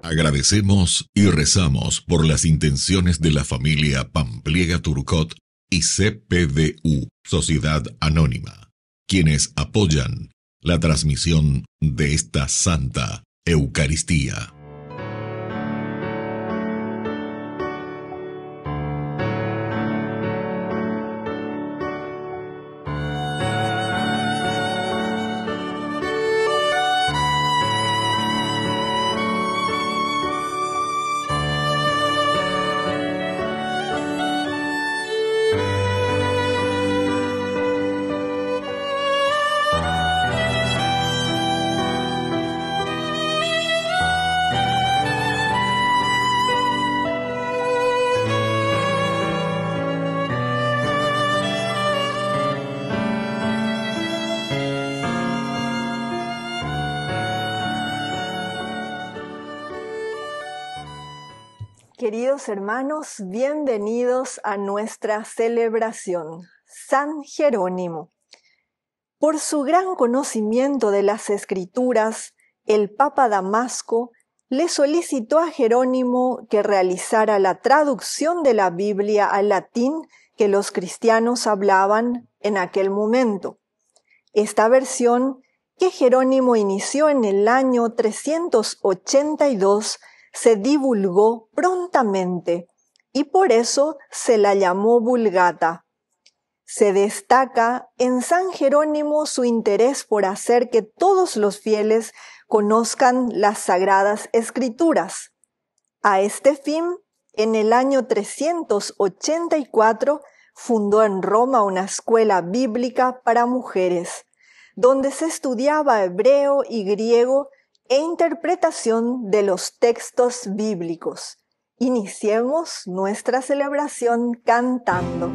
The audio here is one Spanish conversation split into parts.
Agradecemos y rezamos por las intenciones de la familia Pampliega Turcot y CPDU, Sociedad Anónima, quienes apoyan la transmisión de esta Santa Eucaristía. Queridos hermanos, bienvenidos a nuestra celebración. San Jerónimo. Por su gran conocimiento de las Escrituras, el Papa Damasco le solicitó a Jerónimo que realizara la traducción de la Biblia al latín que los cristianos hablaban en aquel momento. Esta versión, que Jerónimo inició en el año 382, se divulgó prontamente y por eso se la llamó Vulgata. Se destaca en San Jerónimo su interés por hacer que todos los fieles conozcan las Sagradas Escrituras. A este fin, en el año 384, fundó en Roma una escuela bíblica para mujeres, donde se estudiaba hebreo y griego e interpretación de los textos bíblicos. Iniciemos nuestra celebración cantando.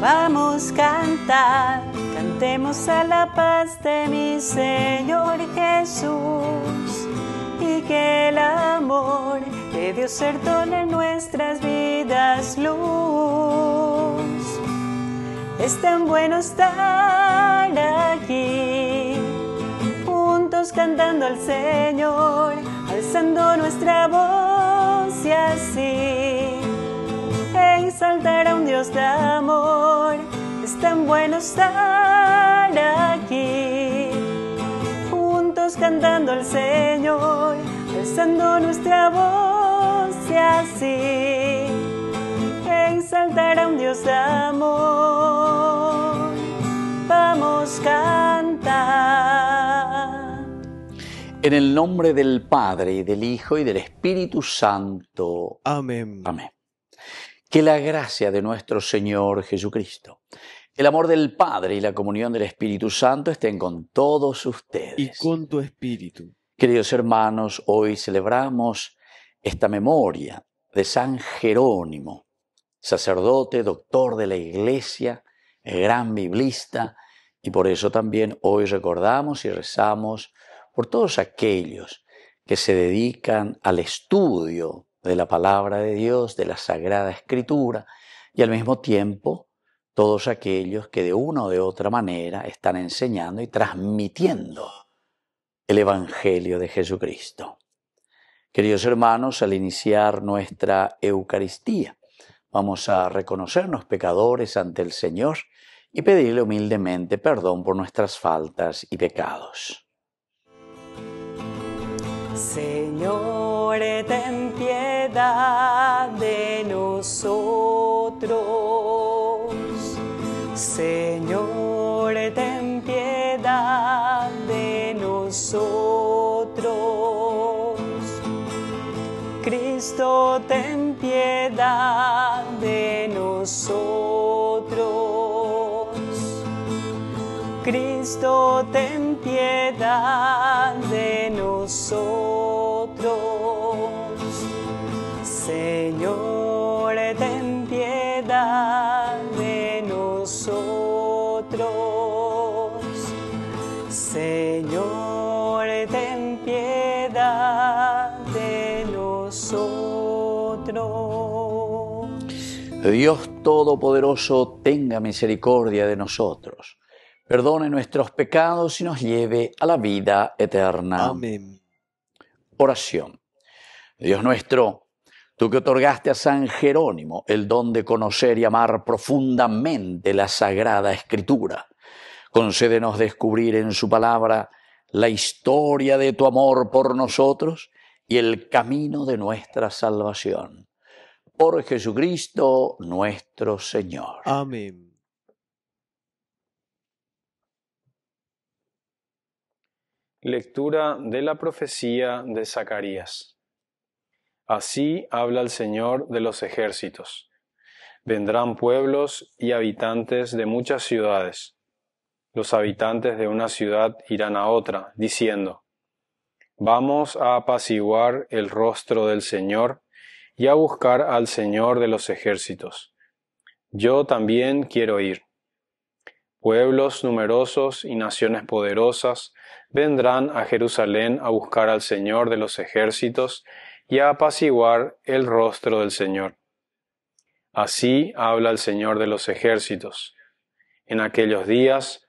Vamos a cantar, cantemos a la paz de mi Señor Jesús, y que el amor de Dios perdone en nuestras vidas luz. Es tan bueno estar aquí, juntos cantando al Señor, alzando nuestra voz y así exaltar a un Dios de amor. Es tan bueno estar aquí, juntos cantando al Señor, alzando nuestra voz y así exaltar a un Dios de amor. Vamos a cantar. En el nombre del Padre, y del Hijo, y del Espíritu Santo. Amén. Amén. Que la gracia de nuestro Señor Jesucristo, el amor del Padre y la comunión del Espíritu Santo estén con todos ustedes. Y con tu espíritu. Queridos hermanos, hoy celebramos esta memoria de San Jerónimo, sacerdote, doctor de la Iglesia, gran biblista, y por eso también hoy recordamos y rezamos por todos aquellos que se dedican al estudio de la palabra de Dios, de la Sagrada Escritura, y al mismo tiempo todos aquellos que de una o de otra manera están enseñando y transmitiendo el Evangelio de Jesucristo. Queridos hermanos, al iniciar nuestra Eucaristía, vamos a reconocernos pecadores ante el Señor y pedirle humildemente perdón por nuestras faltas y pecados. Señor, ten piedad de nosotros. Señor, ten piedad de nosotros. Cristo, ten piedad de nosotros. Cristo, ten piedad de nosotros. Señor, ten piedad de nosotros. Señor, ten piedad de nosotros. Dios Todopoderoso, tenga misericordia de nosotros, perdone nuestros pecados y nos lleve a la vida eterna. Amén. Oración. Dios nuestro, tú que otorgaste a San Jerónimo el don de conocer y amar profundamente la Sagrada Escritura, concédenos descubrir en su palabra la historia de tu amor por nosotros y el camino de nuestra salvación. Por Jesucristo nuestro Señor. Amén. Lectura de la profecía de Zacarías. Así habla el Señor de los ejércitos. Vendrán pueblos y habitantes de muchas ciudades. Los habitantes de una ciudad irán a otra, diciendo: Vamos a apaciguar el rostro del Señor y a buscar al Señor de los ejércitos. Yo también quiero ir. Pueblos numerosos y naciones poderosas vendrán a Jerusalén a buscar al Señor de los ejércitos y a apaciguar el rostro del Señor. Así habla el Señor de los ejércitos. En aquellos días,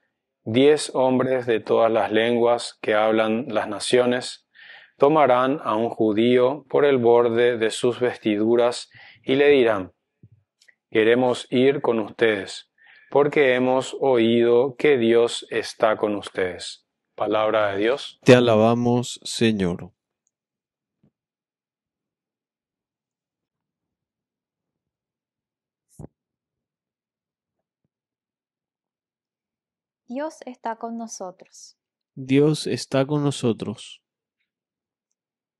10 hombres de todas las lenguas que hablan las naciones tomarán a un judío por el borde de sus vestiduras y le dirán: Queremos ir con ustedes, porque hemos oído que Dios está con ustedes. Palabra de Dios. Te alabamos, Señor. Dios está con nosotros. Dios está con nosotros.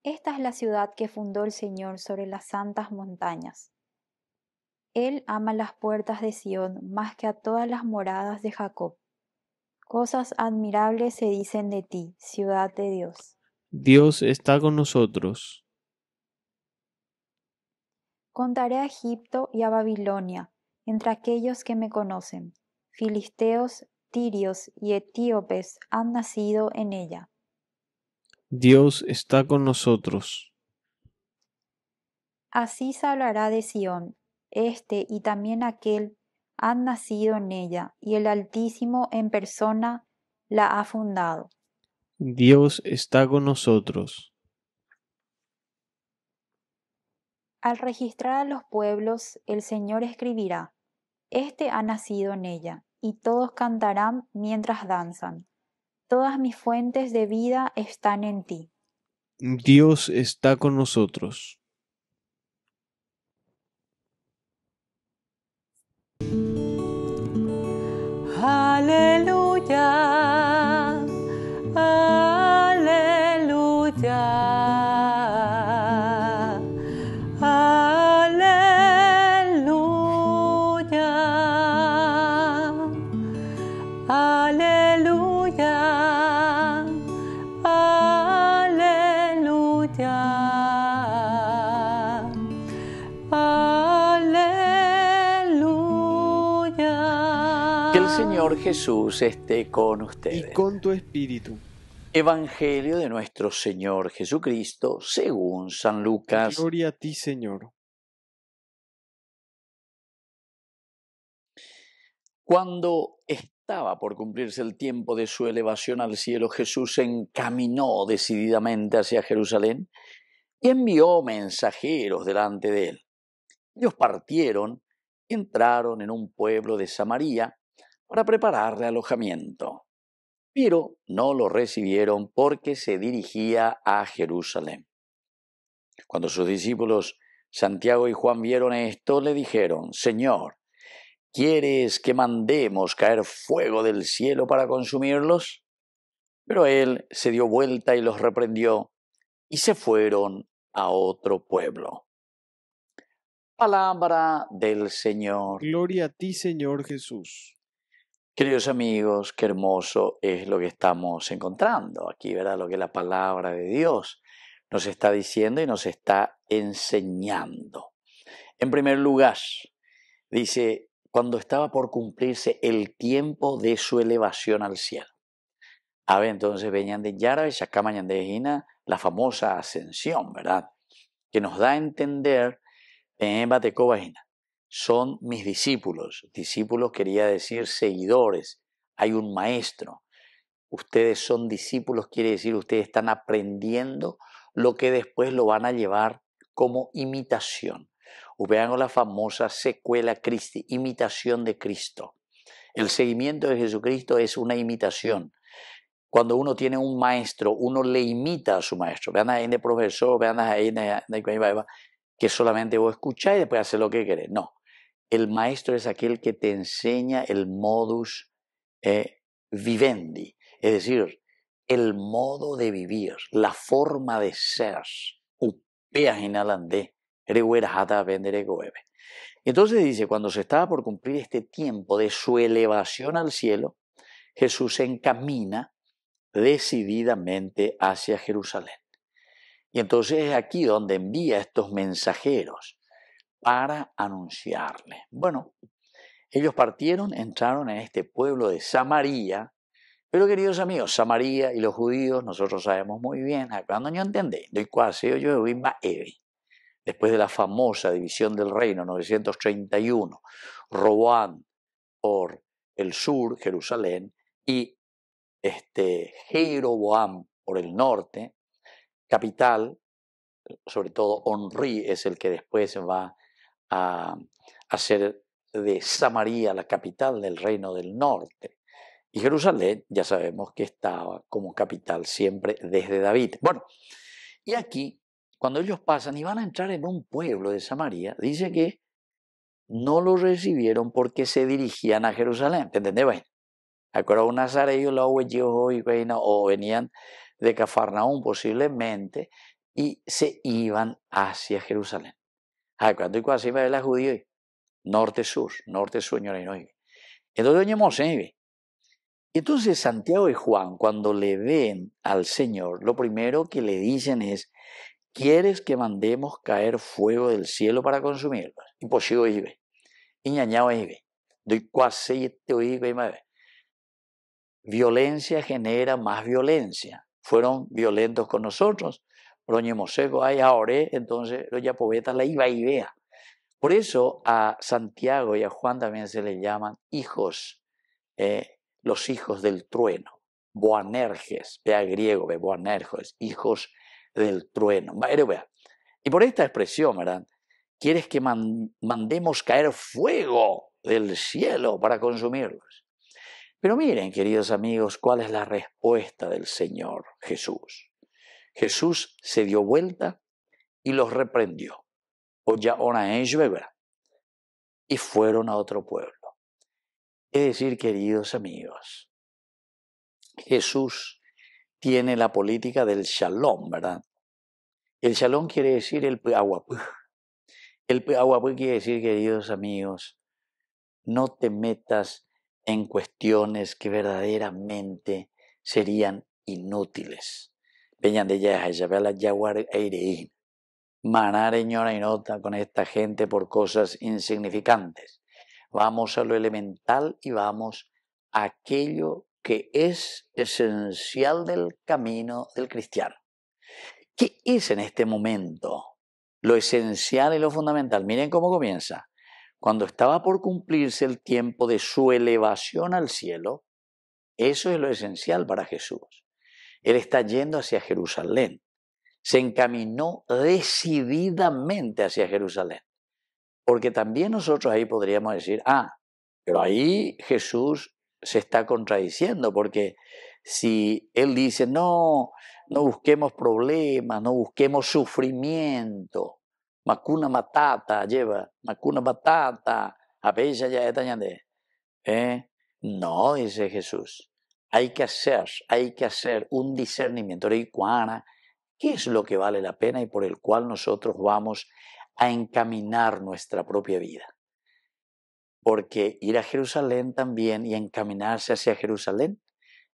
Esta es la ciudad que fundó el Señor sobre las santas montañas. Él ama las puertas de Sión más que a todas las moradas de Jacob. Cosas admirables se dicen de ti, ciudad de Dios. Dios está con nosotros. Contaré a Egipto y a Babilonia, entre aquellos que me conocen. Filisteos, tirios y etíopes han nacido en ella. Dios está con nosotros. Así se hablará de Sión, este y también aquel han nacido en ella, y el Altísimo en persona la ha fundado. Dios está con nosotros. Al registrar a los pueblos, el Señor escribirá: Este ha nacido en ella, y todos cantarán mientras danzan. Todas mis fuentes de vida están en ti. Dios está con nosotros. Aleluya, aleluya, aleluya, aleluya, aleluya. Que el Señor Jesús esté con Y ustedes. con tu espíritu. Evangelio de nuestro Señor Jesucristo según San Lucas. Gloria a ti, Señor. Cuando estaba por cumplirse el tiempo de su elevación al cielo, Jesús se encaminó decididamente hacia Jerusalén y envió mensajeros delante de él. Ellos partieron y entraron en un pueblo de Samaria para prepararle alojamiento, pero no lo recibieron porque se dirigía a Jerusalén. Cuando sus discípulos Santiago y Juan vieron esto, le dijeron: Señor, ¿quieres que mandemos caer fuego del cielo para consumirlos? Pero él se dio vuelta y los reprendió, y se fueron a otro pueblo. Palabra del Señor. Gloria a ti, Señor Jesús. Queridos amigos, qué hermoso es lo que estamos encontrando aquí, ¿verdad? Lo que la palabra de Dios nos está diciendo y nos está enseñando. En primer lugar, dice, cuando estaba por cumplirse el tiempo de su elevación al cielo. A ver, entonces venían de Yara y Shakamayan de Ejina, la famosa ascensión, ¿verdad? Que nos da a entender en Bateco Bajina. Son mis discípulos. Discípulos quería decir seguidores, hay un maestro. Ustedes son discípulos, quiere decir ustedes están aprendiendo lo que después lo van a llevar como imitación. Vean la famosa secuela Christi, imitación de Cristo. El seguimiento de Jesucristo es una imitación. Cuando uno tiene un maestro, uno le imita a su maestro. Vean ahí de profesor, vean ahí que solamente vos escuchás y después haces lo que querés. No, el maestro es aquel que te enseña el modus vivendi, es decir, el modo de vivir, la forma de ser. Entonces dice, cuando se estaba por cumplir este tiempo de su elevación al cielo, Jesús se encamina decididamente hacia Jerusalén. Y entonces es aquí donde envía estos mensajeros para anunciarle. Bueno, ellos partieron, entraron en este pueblo de Samaria, pero queridos amigos, Samaria y los judíos, nosotros sabemos muy bien, cuando no entendéis, después de la famosa división del reino, 931, Roboam por el sur, Jerusalén, y Jeroboam por el norte, capital, sobre todo Onri es el que después va a hacer de Samaria la capital del reino del norte. Y Jerusalén ya sabemos que estaba como capital siempre desde David. Bueno, y aquí, cuando ellos pasan y van a entrar en un pueblo de Samaria, dice que no lo recibieron porque se dirigían a Jerusalén. ¿Te entendés? Bueno, acuerdo un nazareo o venían de Cafarnaúm posiblemente y se iban hacia Jerusalén. Cuando así va la judío, norte-sur, entonces, entonces Santiago y Juan, cuando le ven al Señor, lo primero que le dicen es, ¿quieres que mandemos caer fuego del cielo para consumirlos? Y pues yo iba. Y ñañao iba. Doy cuasi te oigo. Violencia genera más violencia. Fueron violentos con nosotros. Roñemosego hay ahora, entonces los yapobetas la iba y vea. Por eso a Santiago y a Juan también se les llaman hijos, los hijos del trueno. Boanerges, vea griego, ve Boanerges, hijos del trueno. Y por esta expresión, ¿verdad? ¿Quieres que mandemos caer fuego del cielo para consumirlos? Pero miren, queridos amigos, cuál es la respuesta del Señor Jesús. Jesús se dio vuelta y los reprendió. Y fueron a otro pueblo. Es decir, queridos amigos, Jesús tiene la política del shalom, ¿verdad? El shalom quiere decir el peahuapú. El peahuapú quiere decir, queridos amigos, no te metas en cuestiones que verdaderamente serían inútiles. Veñan de la yaguar eireín. Manar ñora y nota con esta gente por cosas insignificantes. Vamos a lo elemental y vamos a aquello que es esencial del camino del cristiano. ¿Qué es en este momento lo esencial y lo fundamental? Miren cómo comienza. Cuando estaba por cumplirse el tiempo de su elevación al cielo, eso es lo esencial para Jesús. Él está yendo hacia Jerusalén. Se encaminó decididamente hacia Jerusalén. Porque también nosotros ahí podríamos decir, pero ahí Jesús se está contradiciendo, porque si Él dice, no busquemos problemas, no busquemos sufrimiento, macuna matata, lleva, macuna batata, apella ya etañande. No, dice Jesús, hay que hacer un discernimiento. ¿Qué es lo que vale la pena y por el cual nosotros vamos a encaminar nuestra propia vida? Porque ir a Jerusalén también y encaminarse hacia Jerusalén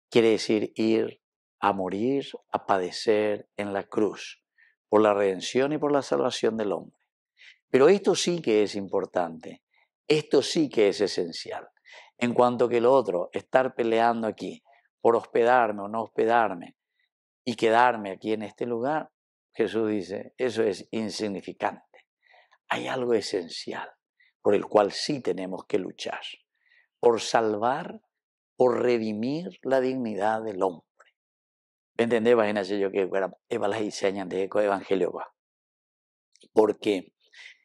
quiere decir ir a morir, a padecer en la cruz, por la redención y por la salvación del hombre. Pero esto sí que es importante, esto sí que es esencial. En cuanto que lo otro, estar peleando aquí por hospedarme o no hospedarme, y quedarme aquí en este lugar, Jesús dice, eso es insignificante. Hay algo esencial por el cual sí tenemos que luchar, por salvar por redimir la dignidad del hombre. ¿Entendés? Imagínate yo que las diseñan de evangelio va. Porque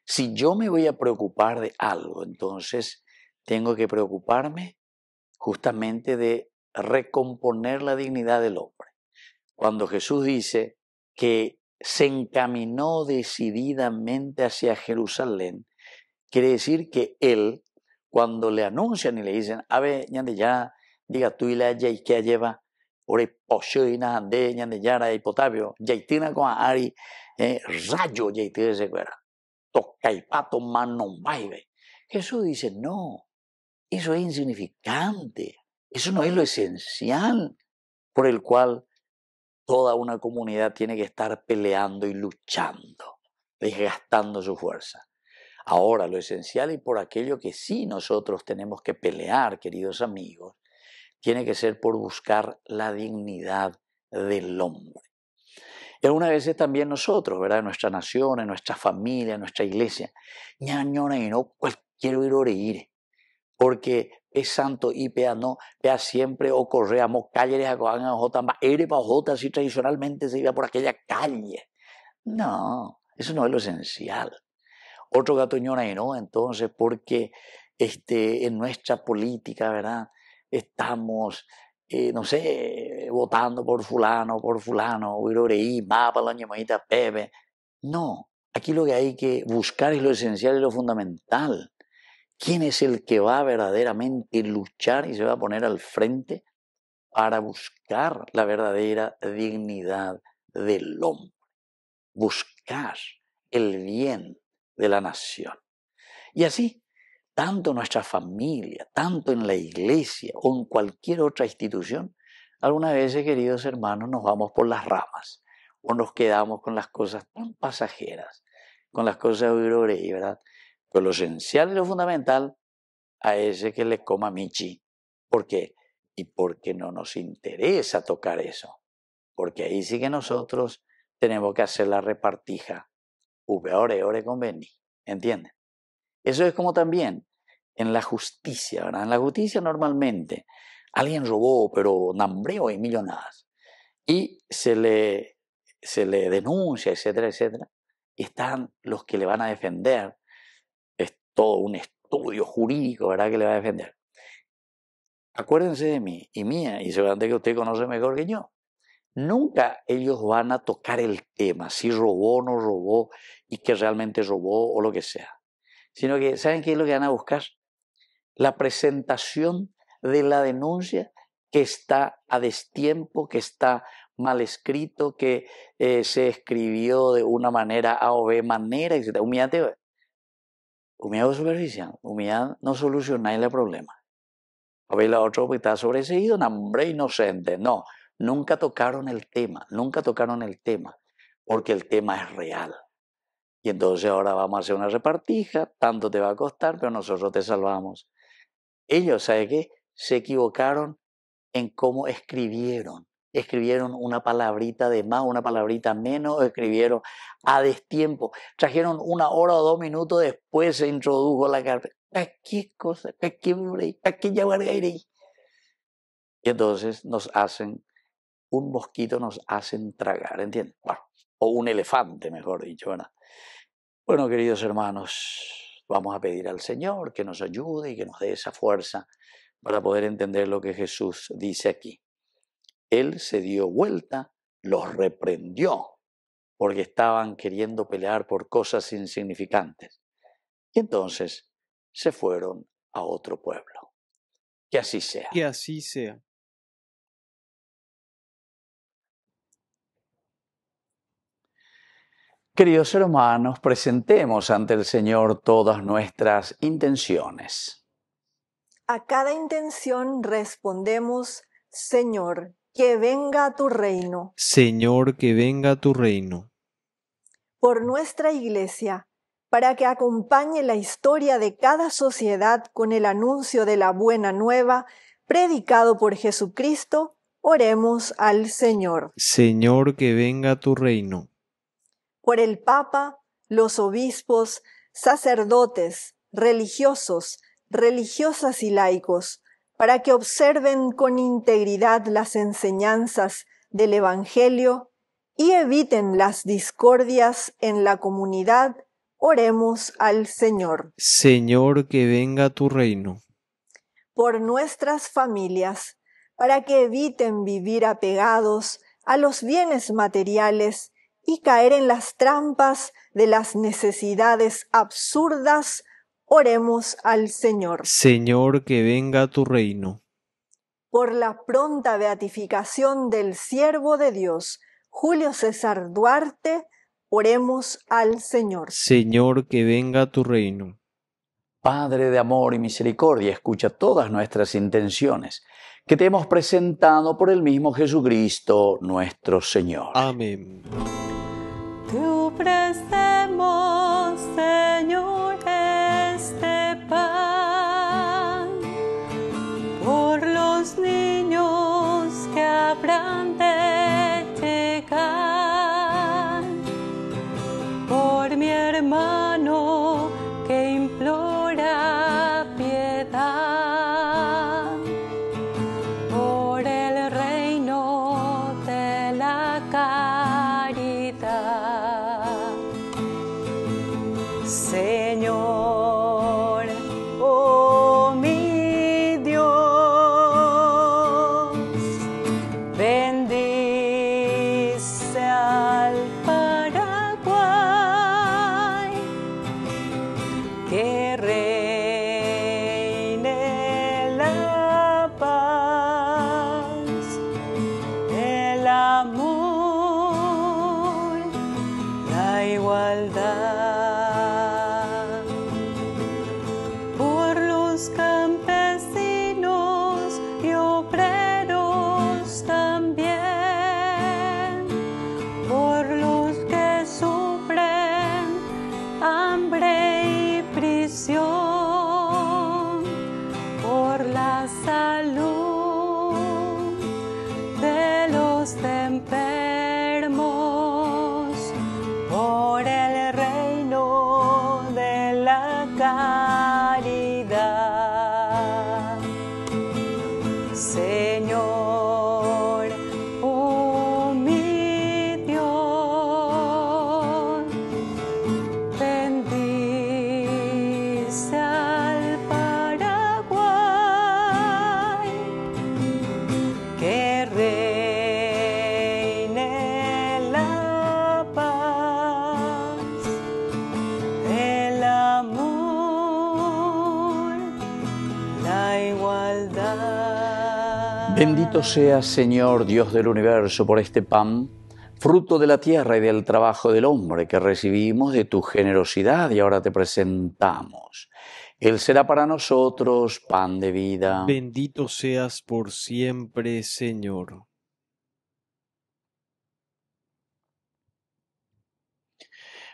si yo me voy a preocupar de algo, entonces tengo que preocuparme justamente de recomponer la dignidad del hombre. Cuando Jesús dice que se encaminó decididamente hacia Jerusalén, quiere decir que él, cuando le anuncian y le dicen, a ver, ñande ya, diga tú y la ya y que lleva, ore pocho y nada de ñande ya y potabio, ya y tina con ari, rayo ya y te se fuera, toca y pato mano baile. Jesús dice, no, eso es insignificante, eso no es lo esencial por el cual toda una comunidad tiene que estar peleando y luchando, desgastando su fuerza. Ahora, lo esencial y por aquello que sí nosotros tenemos que pelear, queridos amigos, tiene que ser por buscar la dignidad del hombre. Y algunas veces también nosotros, ¿verdad? En nuestra nación, en nuestra familia, en nuestra iglesia, ñañona y no cualquier ir, porque es santo y pea no, pea siempre o correamos calles a coan a jota, ere pa jota, así tradicionalmente se iba por aquella calle. No, eso no es lo esencial. Otro gato ñona y no, entonces, porque en nuestra política, ¿verdad? Estamos, no sé, votando por fulano, uiroreí, mapa, la ñamadita, pepe. No, aquí lo que hay que buscar es lo esencial y lo fundamental. ¿Quién es el que va verdaderamente a luchar y se va a poner al frente para buscar la verdadera dignidad del hombre? Buscar el bien de la nación. Y así, tanto en nuestra familia, tanto en la iglesia o en cualquier otra institución, algunas veces, queridos hermanos, nos vamos por las ramas o nos quedamos con las cosas tan pasajeras, con las cosas de ¿verdad? Pero lo esencial y lo fundamental a ese que le coma michi. ¿Por qué? Y porque no nos interesa tocar eso. Porque ahí sí que nosotros tenemos que hacer la repartija. Ore conveni. ¿Entienden? Eso es como también en la justicia, ¿verdad? En la justicia normalmente alguien robó, pero nambreo y millonadas. Y se le denuncia, etcétera, etcétera. Y están los que le van a defender. Es todo un estudio jurídico, ¿verdad? Que le va a defender. Acuérdense de mí y mía, y seguramente que usted conoce mejor que yo. Nunca ellos van a tocar el tema, si robó o no robó, y que realmente robó o lo que sea. Sino que, ¿saben qué es lo que van a buscar? La presentación de la denuncia que está a destiempo, que está mal escrito, que se escribió de una manera A o B manera, etc. Humillante, superficial, humillante no solucionáis el problema. A ver, la otra que está sobreseído, nombre inocente. No, nunca tocaron el tema, porque el tema es real. Y entonces ahora vamos a hacer una repartija, tanto te va a costar, pero nosotros te salvamos. Ellos, ¿sabe qué? Se equivocaron en cómo escribieron. Escribieron una palabrita de más, una palabrita menos, escribieron a destiempo. Trajeron 1 hora o 2 minutos después, se introdujo la carta. ¿Qué cosa? ¿Qué llamaré? Y entonces un mosquito nos hacen tragar, ¿entiendes? Bueno, o un elefante, mejor dicho, ¿verdad? Bueno, queridos hermanos, vamos a pedir al Señor que nos ayude y que nos dé esa fuerza para poder entender lo que Jesús dice aquí. Él se dio vuelta, los reprendió, porque estaban queriendo pelear por cosas insignificantes. Y entonces se fueron a otro pueblo. Que así sea. Que así sea. Queridos hermanos, presentemos ante el Señor todas nuestras intenciones. A cada intención respondemos, Señor, que venga tu reino. Señor, que venga tu reino. Por nuestra Iglesia, para que acompañe la historia de cada sociedad con el anuncio de la buena nueva, predicado por Jesucristo, oremos al Señor. Señor, que venga tu reino. Por el Papa, los obispos, sacerdotes, religiosos, religiosas y laicos, para que observen con integridad las enseñanzas del Evangelio y eviten las discordias en la comunidad, oremos al Señor. Señor, que venga tu reino. Por nuestras familias, para que eviten vivir apegados a los bienes materiales y caer en las trampas de las necesidades absurdas, oremos al Señor. Señor, que venga tu reino. Por la pronta beatificación del siervo de Dios, Julio César Duarte, oremos al Señor. Señor, que venga tu reino. Padre de amor y misericordia, escucha todas nuestras intenciones que te hemos presentado por el mismo Jesucristo nuestro Señor. Amén. Te ofrecemos, Señor, este pan por los niños que habrán de llegar, por mi hermano que implora piedad, por el reino de la caridad. Señor, oh mi Dios, bendice al Paraguay, que reine la paz, el amor, la igualdad. Por los campesinos y obreros también, por los que sufren hambre y prisión, por la salud de los enfermos, por el reino de la caridad. Señor, oh mi Dios, bendice al Paraguay, que reine la paz, el amor, la igualdad. Bendito seas, Señor, Dios del universo, por este pan, fruto de la tierra y del trabajo del hombre que recibimos de tu generosidad y ahora te presentamos. Él será para nosotros pan de vida. Bendito seas por siempre, Señor.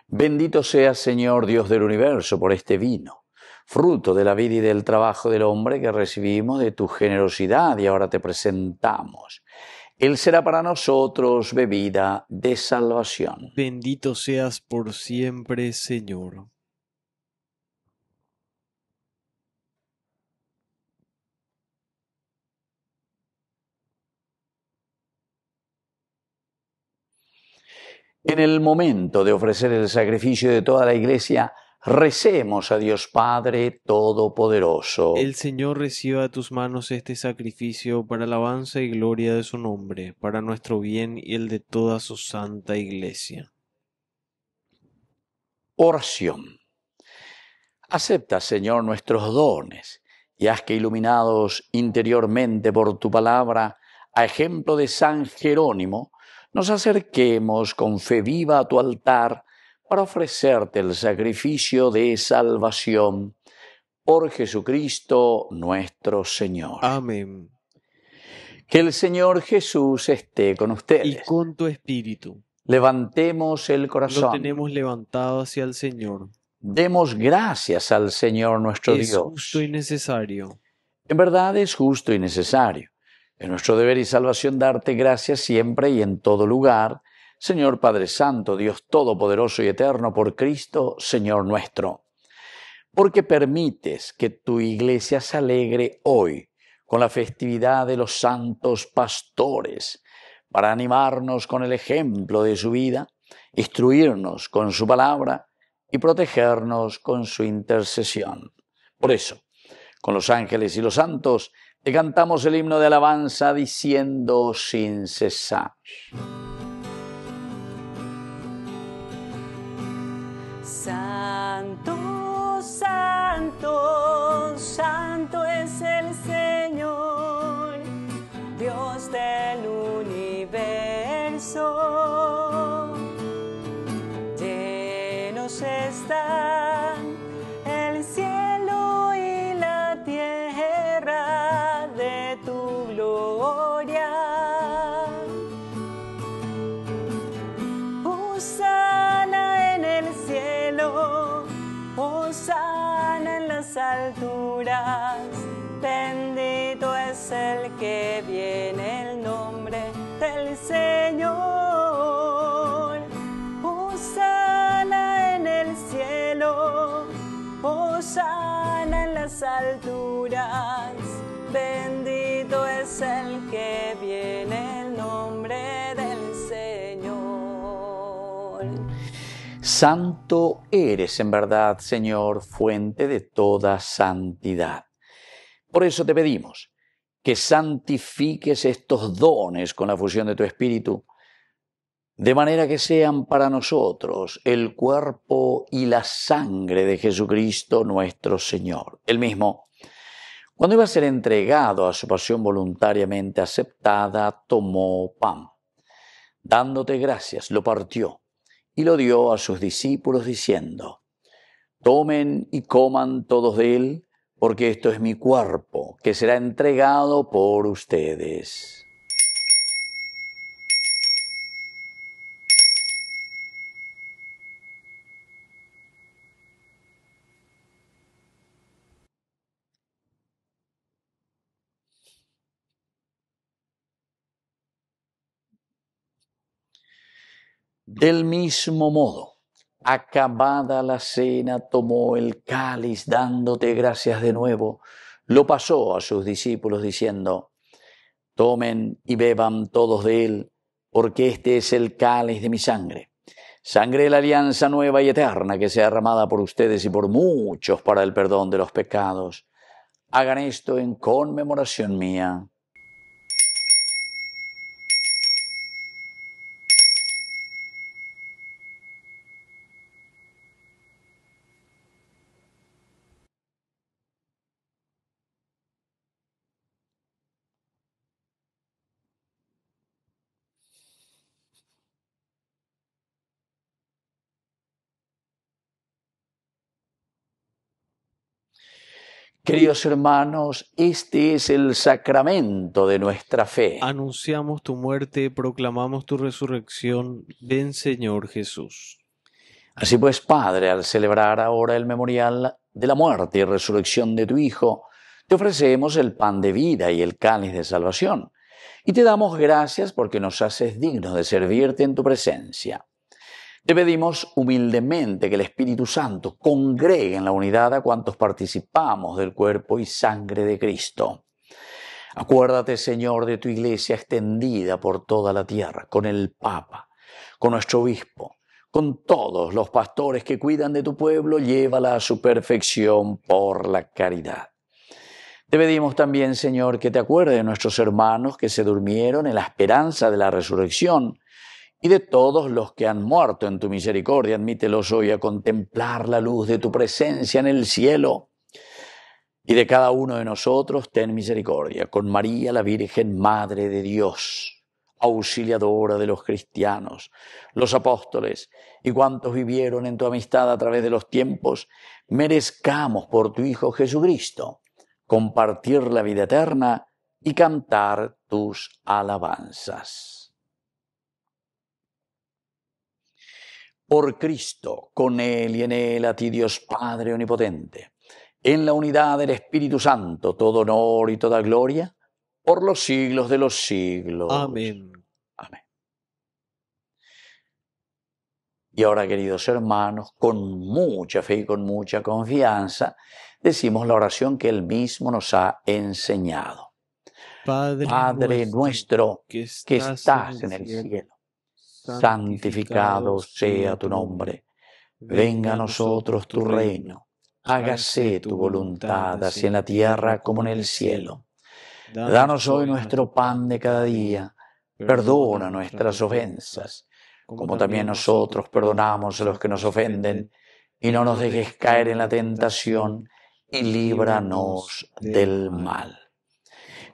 Bendito seas, Señor, Dios del universo, por este vino, fruto de la vida y del trabajo del hombre que recibimos de tu generosidad y ahora te presentamos. Él será para nosotros bebida de salvación. Bendito seas por siempre, Señor. En el momento de ofrecer el sacrificio de toda la Iglesia, recemos a Dios Padre Todopoderoso. El Señor reciba de tus manos este sacrificio para alabanza y gloria de su nombre, para nuestro bien y el de toda su santa Iglesia. Oración. Acepta, Señor, nuestros dones y haz que, iluminados interiormente por tu palabra, a ejemplo de San Jerónimo, nos acerquemos con fe viva a tu altar para ofrecerte el sacrificio de salvación por Jesucristo nuestro Señor. Amén. Que el Señor Jesús esté con ustedes. Y con tu espíritu. Levantemos el Lo corazón. tenemos levantado hacia el Señor. Demos gracias al Señor nuestro Es Dios. justo y necesario. En verdad es justo y necesario. Es nuestro deber y salvación darte gracias siempre y en todo lugar, Señor Padre Santo, Dios Todopoderoso y Eterno, por Cristo, Señor nuestro. Porque permites que tu Iglesia se alegre hoy con la festividad de los santos pastores, para animarnos con el ejemplo de su vida, instruirnos con su palabra y protegernos con su intercesión. Por eso, con los ángeles y los santos, te cantamos el himno de alabanza diciendo sin cesar. Santo, santo, santo es el Señor, Dios del universo. Llenos están el cielo y la tierra de tu gloria. Hosana en el cielo, hosana en las alturas. Bendito es el que viene en nombre del Señor. Hosana en el cielo, hosana en las alturas. Bendito es el que viene en nombre del Señor. Santo eres en verdad, Señor, fuente de toda santidad. Por eso te pedimos que santifiques estos dones con la fusión de tu Espíritu, de manera que sean para nosotros el cuerpo y la sangre de Jesucristo nuestro Señor. Él mismo, cuando iba a ser entregado a su pasión voluntariamente aceptada, tomó pan. Dándote gracias, lo partió y lo dio a sus discípulos diciendo: tomen y coman todos de él, porque esto es mi cuerpo, que será entregado por ustedes. Del mismo modo, acabada la cena, tomó el cáliz, dándote gracias de nuevo, lo pasó a sus discípulos diciendo: tomen y beban todos de él, porque este es el cáliz de mi sangre, sangre de la alianza nueva y eterna, que sea derramada por ustedes y por muchos para el perdón de los pecados. Hagan esto en conmemoración mía. Queridos hermanos, este es el sacramento de nuestra fe. Anunciamos tu muerte, proclamamos tu resurrección. Ven, Señor Jesús. Así pues, Padre, al celebrar ahora el memorial de la muerte y resurrección de tu Hijo, te ofrecemos el pan de vida y el cáliz de salvación, y te damos gracias porque nos haces dignos de servirte en tu presencia. Te pedimos humildemente que el Espíritu Santo congregue en la unidad a cuantos participamos del cuerpo y sangre de Cristo. Acuérdate, Señor, de tu Iglesia extendida por toda la tierra, con el Papa, con nuestro obispo, con todos los pastores que cuidan de tu pueblo, llévala a su perfección por la caridad. Te pedimos también, Señor, que te acuerdes de nuestros hermanos que se durmieron en la esperanza de la resurrección, y de todos los que han muerto en tu misericordia. Admítelos hoy a contemplar la luz de tu presencia en el cielo. Y de cada uno de nosotros ten misericordia, con María, la Virgen Madre de Dios, auxiliadora de los cristianos, los apóstoles y cuantos vivieron en tu amistad a través de los tiempos, merezcamos por tu Hijo Jesucristo compartir la vida eterna y cantar tus alabanzas. Por Cristo, con Él y en Él, a ti Dios Padre Omnipotente, en la unidad del Espíritu Santo, todo honor y toda gloria, por los siglos de los siglos. Amén. Amén. Y ahora, queridos hermanos, con mucha fe y con mucha confianza, decimos la oración que Él mismo nos ha enseñado. Padre nuestro que estás en el cielo, santificado sea tu nombre. Venga a nosotros tu reino. Hágase tu voluntad, así en la tierra como en el cielo. Danos hoy nuestro pan de cada día. Perdona nuestras ofensas, como también nosotros perdonamos a los que nos ofenden. Y no nos dejes caer en la tentación, y líbranos del mal.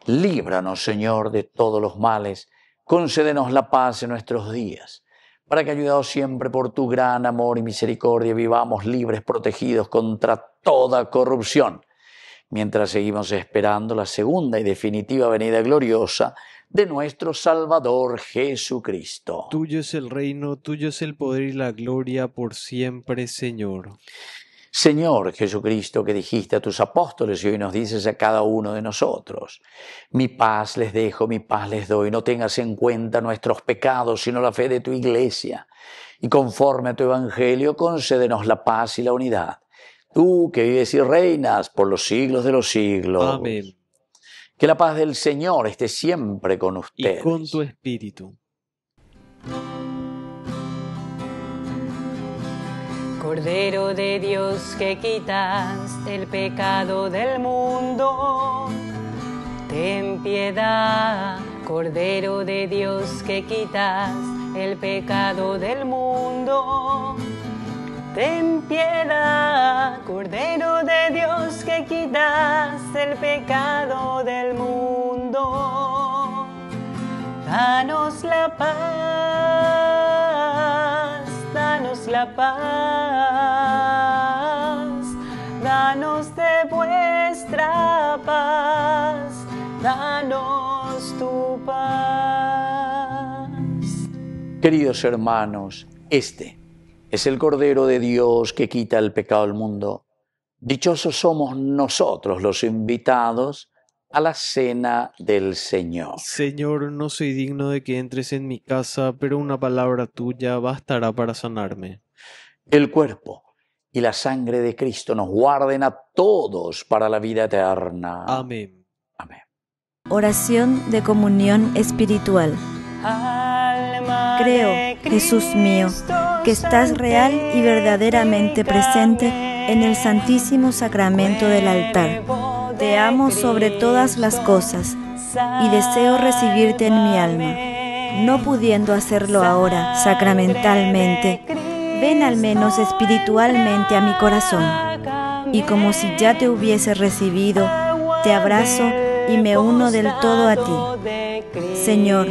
Líbranos, Señor, de todos los males. Concédenos la paz en nuestros días, para que, ayudados siempre por tu gran amor y misericordia, vivamos libres, protegidos contra toda corrupción, mientras seguimos esperando la segunda y definitiva venida gloriosa de nuestro Salvador Jesucristo. Tuyo es el reino, tuyo es el poder y la gloria por siempre, Señor. Señor Jesucristo, que dijiste a tus apóstoles y hoy nos dices a cada uno de nosotros: mi paz les dejo, mi paz les doy. No tengas en cuenta nuestros pecados, sino la fe de tu iglesia. Y conforme a tu evangelio, concédenos la paz y la unidad. Tú que vives y reinas por los siglos de los siglos. Amén. Que la paz del Señor esté siempre con ustedes. Y con tu espíritu. Cordero de Dios que quitas el pecado del mundo, ten piedad. Cordero de Dios que quitas el pecado del mundo, ten piedad. Cordero de Dios que quitas el pecado del mundo, danos la paz, danos la paz, danos de vuestra paz, danos tu paz. Queridos hermanos, este es el Cordero de Dios que quita el pecado del mundo. Dichosos somos nosotros los invitados a la cena del Señor. Señor, no soy digno de que entres en mi casa, pero una palabra tuya bastará para sanarme. El cuerpo y la sangre de Cristo nos guarden a todos para la vida eterna. Amén. Amén. Oración de comunión espiritual. Creo, Jesús mío, que estás real y verdaderamente presente en el Santísimo Sacramento del altar. Te amo sobre todas las cosas y deseo recibirte en mi alma. No pudiendo hacerlo ahora sacramentalmente, ven al menos espiritualmente a mi corazón. Y como si ya te hubiese recibido, te abrazo y me uno del todo a ti. Señor,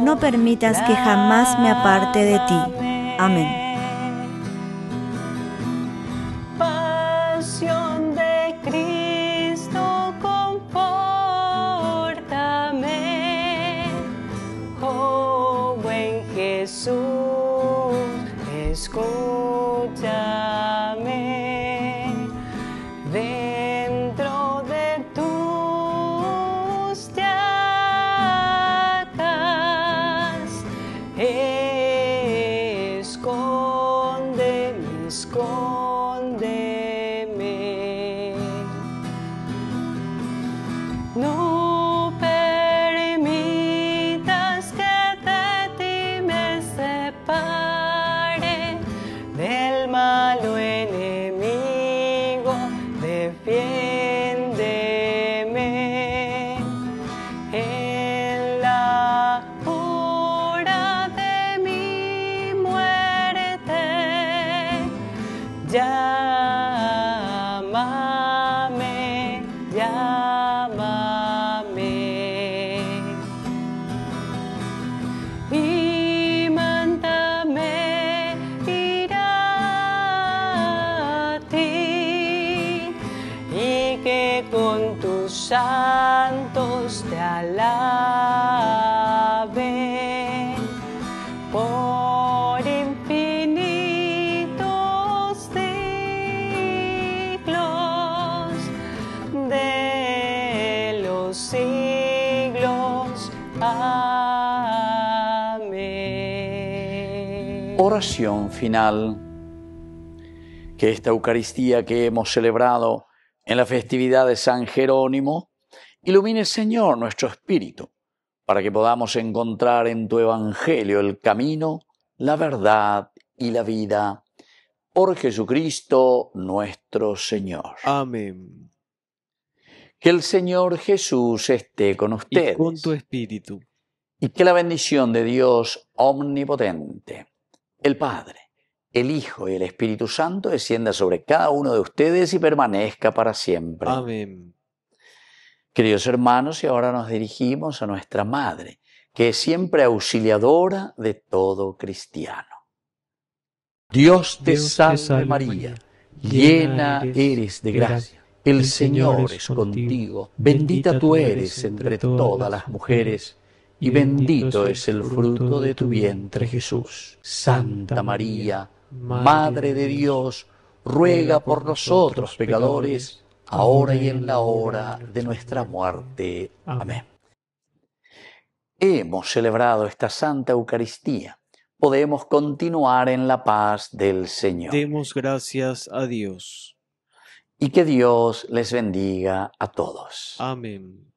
no permitas que jamás me aparte de ti. Amén. Pasión de Cristo, confórtame. Oh, buen Jesús, escúchame. Dentro de tus llagas, escóndeme, escóndeme. No permitas que de ti me separe del malo enemigo. Defiéndeme en la hora de mi muerte. Llámame, llámame. Y mándame ir a ti, y que con tus santos te alaben por infinitos siglos de los siglos. Amén. Oración final. Que esta Eucaristía que hemos celebrado en la festividad de San Jerónimo Ilumine, Señor, nuestro espíritu, para que podamos encontrar en tu Evangelio el camino, la verdad y la vida. Por Jesucristo nuestro Señor. Amén. Que el Señor Jesús esté con ustedes. Y con tu espíritu. Y que la bendición de Dios omnipotente, el Padre, el Hijo y el Espíritu Santo descienda sobre cada uno de ustedes y permanezca para siempre. Amén. Queridos hermanos, y ahora nos dirigimos a nuestra Madre, que es siempre auxiliadora de todo cristiano. Dios te salve María, llena eres de gracia, el Señor es contigo, bendita tú eres entre todas las mujeres, y bendito es el fruto de tu vientre Jesús. Santa María, Madre de Dios, ruega por nosotros pecadores, ahora y en la hora de nuestra muerte. Amén. Hemos celebrado esta Santa Eucaristía. Podemos continuar en la paz del Señor. Demos gracias a Dios. Y que Dios les bendiga a todos. Amén.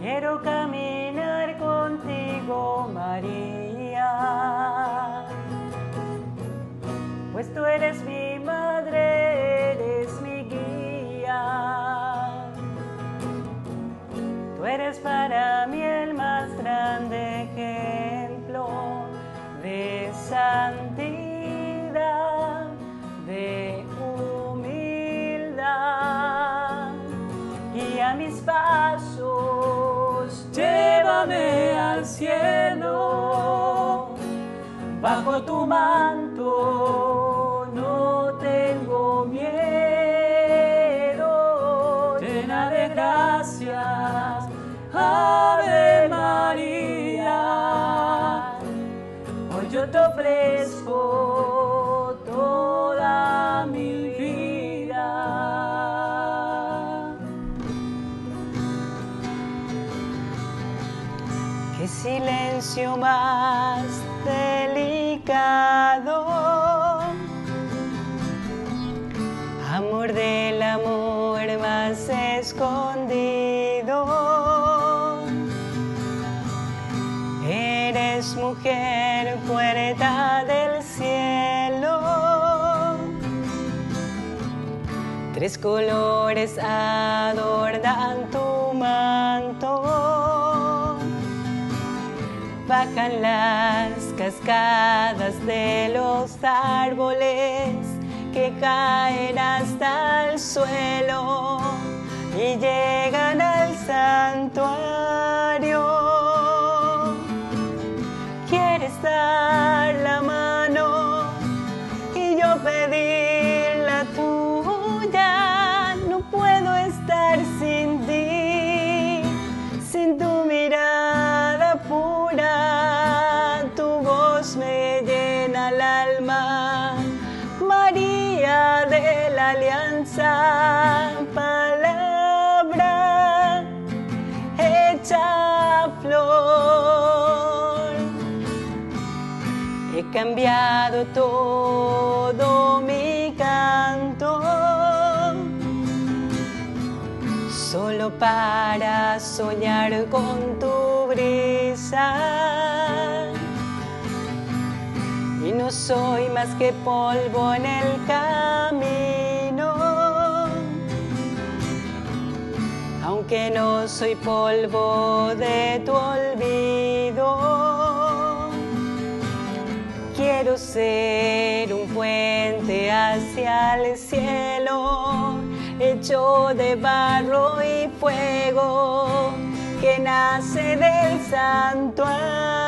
Quiero caminar contigo, María, pues tú eres mi madre, eres mi guía. Tú eres para mí el más grande ejemplo de santidad, de humildad. Guía mis pasos, llévame al cielo, bajo tu manto no tengo miedo, llena de gracias, Ave María, hoy yo te ofrezco toda mi vida. Qué silencio más delicado, amor del amor más escondido. Eres mujer, puerta del cielo. Tres colores adornan tu manto. Bajan las cascadas de los árboles que caen hasta el suelo y llegan al santuario. Quieres dar la mano y yo pedir la tuya. No puedo estar sin ti, sin tu mirada pura. Tu voz me llena el alma, María de la Alianza, palabra hecha flor. He cambiado todo mi canto, solo para soñar con tu brisa. Y no soy más que polvo en el camino, aunque no soy polvo de tu olvido. Quiero ser un puente hacia el cielo, hecho de barro y fuego, que nace del santuario.